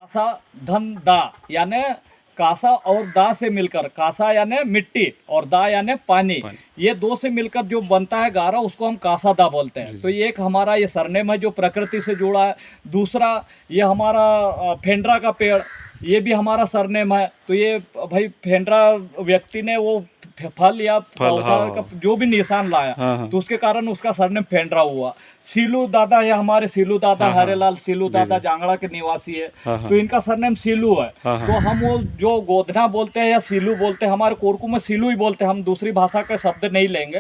कासा धन दा यानी कासा और दा से मिलकर, कासा यानी मिट्टी और दा यानी पानी, ये दो से मिलकर जो बनता है गारा उसको हम कासा दा बोलते हैं। तो ये एक हमारा ये सरनेम है जो प्रकृति से जुड़ा है। दूसरा ये हमारा फेंड्रा का पेड़, ये भी हमारा सरनेम है। तो ये भाई फेंड्रा व्यक्ति ने वो फल या पौधा का जो भी निशान लाया तो उसके कारण उसका सरनेम फेंड्रा हुआ। सीलू दादा है हमारे, सीलू दादा हरेलाल सीलू दादा जांगड़ा के निवासी है, तो इनका सरनेम सीलू है। तो हम वो जो गोधना बोलते हैं या सीलू बोलते हैं, हमारे कोरकू में सीलू ही बोलते हैं, हम दूसरी भाषा के शब्द नहीं लेंगे।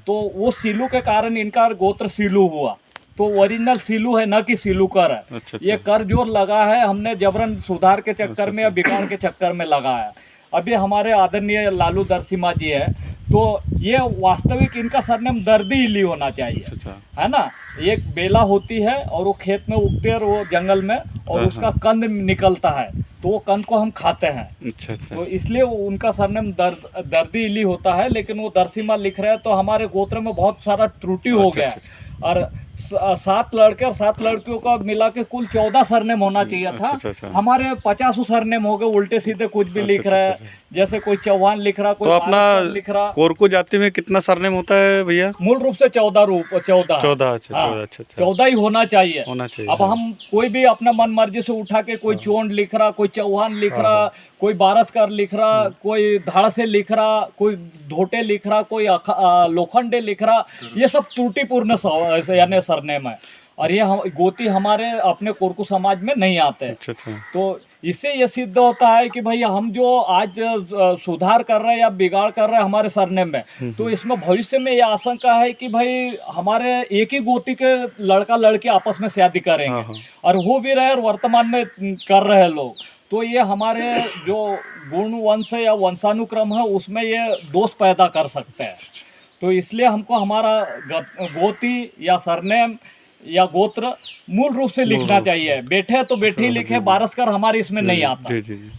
तो वो सीलू के कारण इनका गोत्र सीलू हुआ। तो ओरिजिनल सीलू है, न कि सीलू कर है। अच्छा। ये कर जो लगा है हमने जबरन सुधार के चक्कर में या बिगाड़ के चक्कर में लगाया। अभी हमारे आदरणीय लालू दरसिम्हा जी है, तो ये वास्तविक इनका सरनेम दर्दी इली होना चाहिए। अच्छा। है ना। एक बेला होती है और वो खेत में उगते है, वो जंगल में, और उसका कंद निकलता है, तो वो कंद को हम खाते हैं। अच्छा। तो इसलिए उनका सरनेम दर्दी इली होता है। लेकिन वो दरसिम्हा लिख रहे हैं तो हमारे गोत्र में बहुत सारा त्रुटि हो गया है। और 7 लड़के और 7 लड़कियों का मिला के कुल 14 सरनेम होना चाहिए था। अच्छा। हमारे 50 सरनेम हो गए, उल्टे सीधे कुछ भी लिख रहा है। जैसे कोई चौहान लिख रहा, कोई तो अपना लिख रहा। कोरकू जाति में कितना सरनेम होता है भैया? मूल रूप से 14 14 14 ही होना चाहिए। अब हम कोई भी अपना मन मर्जी से उठा के कोई चोंड लिख रहा, कोई चौहान लिख रहा, कोई बारसकर लिख रहा, कोई धाड़ से लिख रहा, कोई धोटे लिख रहा, कोई लोखंडे लिख रहा, ये सब त्रुटिपूर्ण यानी सरनेम है। और ये गोती हमारे अपने कोरकू समाज में नहीं आते। अच्छा। तो इससे ये सिद्ध होता है कि भाई हम जो आज सुधार कर रहे हैं या बिगाड़ कर रहे हैं हमारे सरनेम में, तो इसमें भविष्य में ये आशंका है कि भाई हमारे एक ही गोती के लड़का लड़की आपस में शादी करेंगे, और हो भी रहे और वर्तमान में कर रहे हैं लोग। तो ये हमारे जो गुण वंश या वंशानुक्रम है उसमें ये दोष पैदा कर सकते हैं। तो इसलिए हमको हमारा गोती या सरनेम या गोत्र मूल रूप से लिखना चाहिए। बैठे तो बैठे ही लिखे, बारसकर हमारे इसमें नहीं आता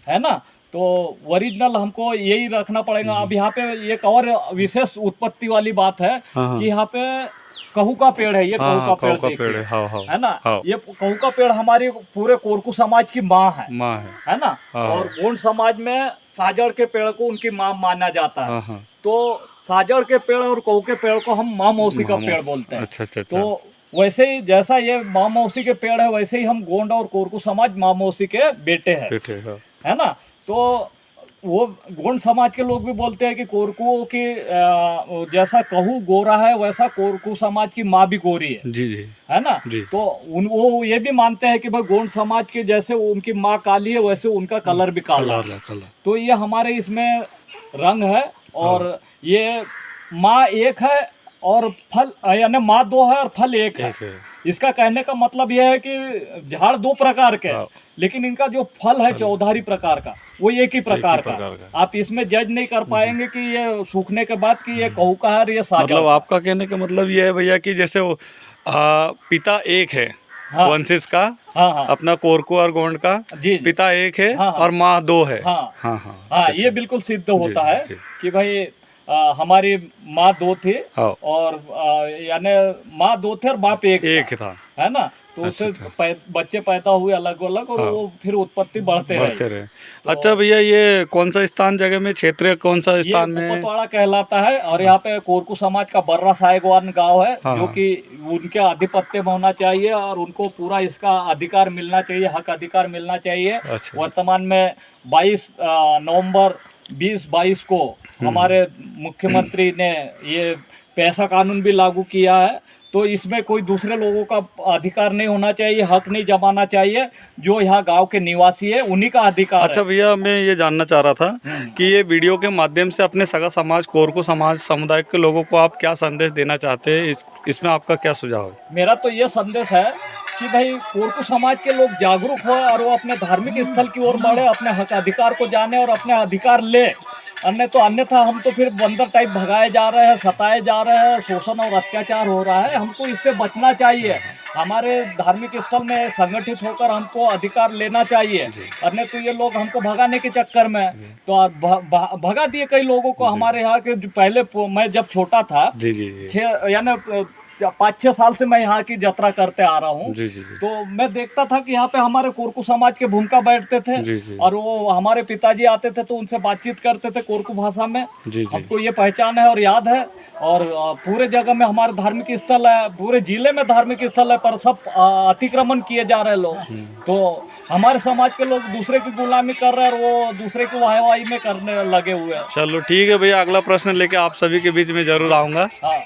है ना। तो ओरिजिनल हमको यही रखना पड़ेगा। अब यहाँ पे एक और विशेष उत्पत्ति वाली बात है कि यहाँ पे कहू का पेड़ है। ये कहू का पेड़ है ना। ये कहू का पेड़ हमारी पूरे कोरकू समाज की माँ है ना। और गोंड समाज में साजड़ के पेड़ को उनकी माँ माना जाता है। तो साजड़ के पेड़ और कहू के पेड़ को हम माँ मौसी का पेड़ बोलते हैं। अच्छा। तो वैसे ही जैसा ये माँ मौसी के पेड़ है, वैसे ही हम गोंड और कोरकू समाज माँ मौसी के बेटे हैं। है ना। तो वो गोंड समाज के लोग भी बोलते हैं कि कोरकू की जैसा कहू गोरा है वैसा कोरकू समाज की माँ भी गोरी है। जी। है ना। तो वो ये भी मानते हैं कि भाई गोंड समाज के जैसे उनकी माँ काली है वैसे उनका कलर भी काला है। तो ये हमारे इसमें रंग है। और ये माँ एक है और फल यानी माँ 2 है और फल 1 है। इसका कहने का मतलब यह है कि झाड़ 2 प्रकार के, लेकिन इनका जो फल है चौधारी प्रकार का, वो एक ही प्रकार का। आप इसमें जज नहीं कर पाएंगे कि ये सूखने के बाद कि ये कहू का है, ये साजा। मतलब आपका कहने का मतलब ये है भैया कि जैसे वो पिता एक है वंशिज का, अपना कोरकू और गोंड का पिता एक है और माँ 2 है। हाँ, ये बिल्कुल सिद्ध होता है कि भाई हमारी माँ 2 थी और यानी माँ 2 थे और बाप एक था। है ना। तो उससे बच्चे पैदा हुए अलग अलग और वो फिर उत्पत्ति बढ़ते रहे। तो अच्छा भैया, ये कौन सा स्थान जगह में, क्षेत्र कौन सा स्थान में? उपतवाड़ा कहलाता है। और यहाँ पे कोरकू समाज का बर्रा साहेगवान गांव है, जो कि उनके आधिपत्य में होना चाहिए और उनको पूरा इसका अधिकार मिलना चाहिए, हक अधिकार मिलना चाहिए। वर्तमान में 22 नवंबर 2022 को हमारे मुख्यमंत्री ने ये पैसा कानून भी लागू किया है। तो इसमें कोई दूसरे लोगों का अधिकार नहीं होना चाहिए, हक नहीं जमाना चाहिए। जो यहाँ गांव के निवासी है उन्हीं का अधिकार। अच्छा भैया, मैं ये जानना चाह रहा था कि ये वीडियो के माध्यम से अपने सगा समाज कोरकू समाज समुदाय के लोगों को आप क्या संदेश देना चाहते हैं? इसमें आपका क्या सुझाव है? मेरा तो ये संदेश है कि भाई कोरकू समाज के लोग जागरूक हो और वो अपने धार्मिक स्थल की ओर बढ़े, अपने हक अधिकार को जाने और अपने अधिकार ले। अन्यथा हम तो फिर बंदर टाइप भगाए जा रहे हैं, सताए जा रहे हैं, शोषण और अत्याचार हो रहा है। हमको इससे बचना चाहिए। हमारे धार्मिक स्थल में संगठित होकर हमको अधिकार लेना चाहिए। अन्य तो ये लोग हमको भगाने के चक्कर में तो भगा दिए कई लोगों को। हमारे यहाँ के जो पहले मैं जब छोटा था, यानी 5-6 साल से मैं यहाँ की यात्रा करते आ रहा हूँ। जी जी जी। तो मैं देखता था कि यहाँ पे हमारे कोरकू समाज के भूमिका बैठते थे। जी जी। और वो हमारे पिताजी आते थे तो उनसे बातचीत करते थे कोरकू भाषा में। जी जी। हमको ये पहचान है और याद है। और पूरे जगह में हमारे धार्मिक स्थल है, पूरे जिले में धार्मिक स्थल है, पर सब अतिक्रमण किए जा रहे लोग। तो हमारे समाज के लोग दूसरे की गुलामी कर रहे हैं और वो दूसरे की वाहवाही में करने लगे हुए हैं। चलो ठीक है भैया, अगला प्रश्न लेके आप सभी के बीच में जरूर आऊंगा। हाँ।